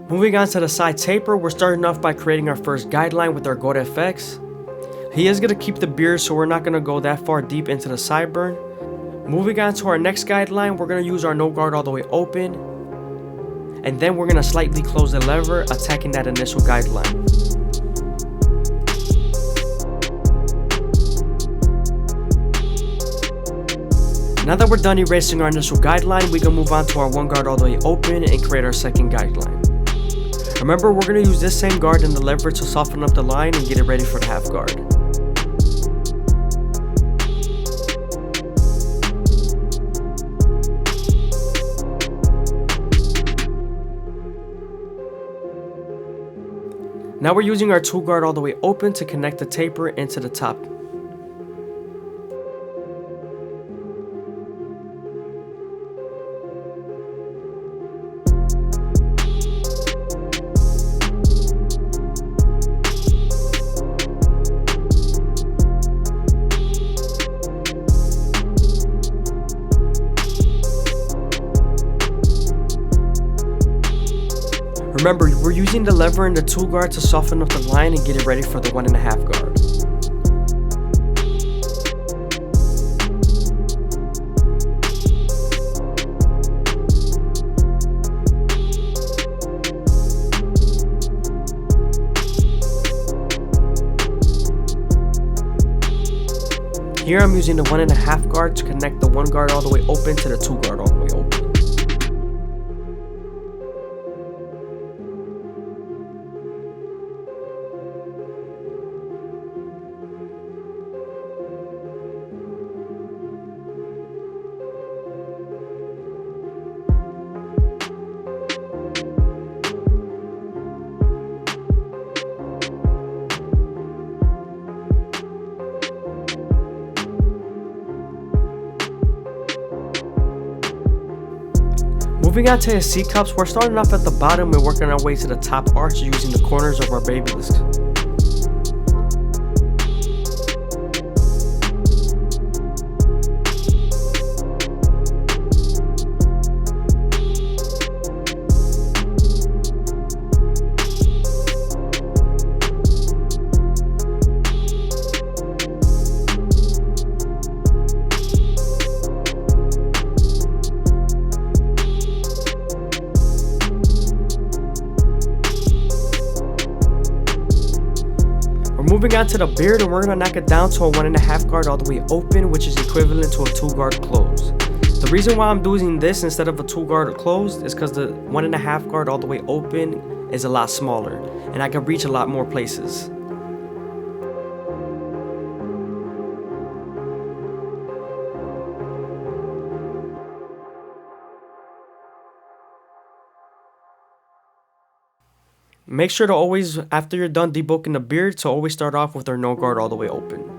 Moving on to the side taper, we're starting off by creating our first guideline with our Goat FX. He is going to keep the beard, so we're not going to go that far deep into the sideburn. Moving on to our next guideline, we're going to use our no guard all the way open. And then we're going to slightly close the lever, attacking that initial guideline. Now that we're done erasing our initial guideline, we can move on to our one guard all the way open and create our second guideline. Remember, we're going to use this same guard and the lever to soften up the line and get it ready for the half guard. Now we're using our two guard all the way open to connect the taper into the top. Remember, we're using the lever and the two guard to soften up the line and get it ready for the 1.5 guard. Here I'm using the 1.5 guard to connect the one guard all the way open to the two guard all the way open. Moving on to his C-cups, we're starting off at the bottom and working our way to the top arch using the corners of our babyliss. Moving on to the beard, and we're going to knock it down to a 1.5 guard all the way open, which is equivalent to a 2 guard closed. The reason why I'm doing this instead of a 2 guard closed is because the 1.5 guard all the way open is a lot smaller and I can reach a lot more places. Make sure to always, after you're done debulking the beard, to always start off with our no guard all the way open.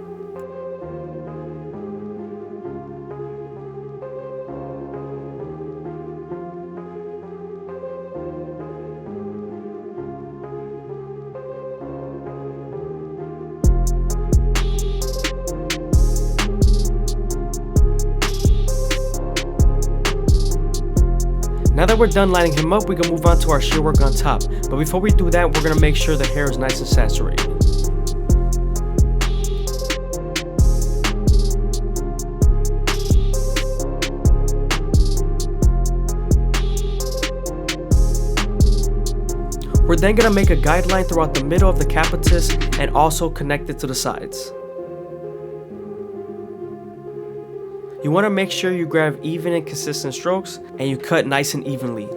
Now that we're done lining him up, we can move on to our shear work on top. But before we do that, we're going to make sure the hair is nice and saturated. We're then going to make a guideline throughout the middle of the capitus and also connect it to the sides. You want to make sure you grab even and consistent strokes and you cut nice and evenly.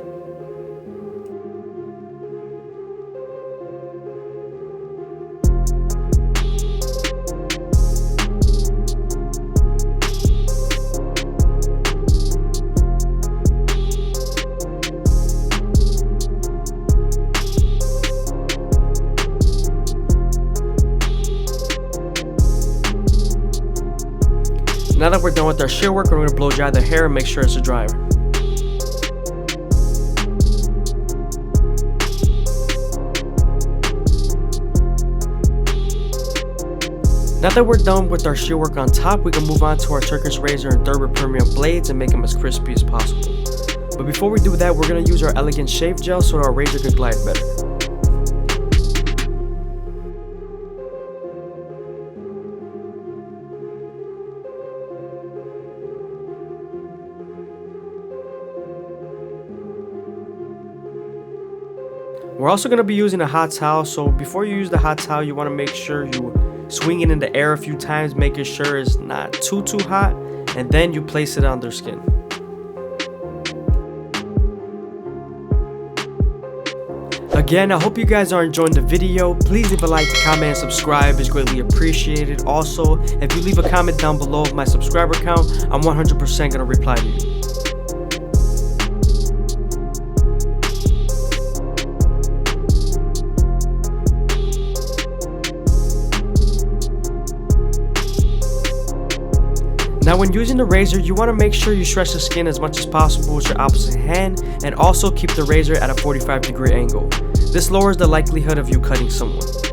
Now that we're done with our shear work, we're going to blow dry the hair and make sure it's a dryer. Now that we're done with our shear work on top, we can move on to our Turkish razor and Durban premium blades and make them as crispy as possible. But before we do that, we're going to use our elegant shave gel so our razor can glide better. We're also going to be using a hot towel, so before you use the hot towel, you want to make sure you swing it in the air a few times, making sure it's not too hot, and then you place it on their skin. Again, I hope you guys are enjoying the video. Please leave a like, comment, and subscribe. It's greatly appreciated. Also, if you leave a comment down below of my subscriber count, I'm 100% going to reply to you. Now when using the razor, you want to make sure you stretch the skin as much as possible with your opposite hand, and also keep the razor at a 45-degree angle. This lowers the likelihood of you cutting someone.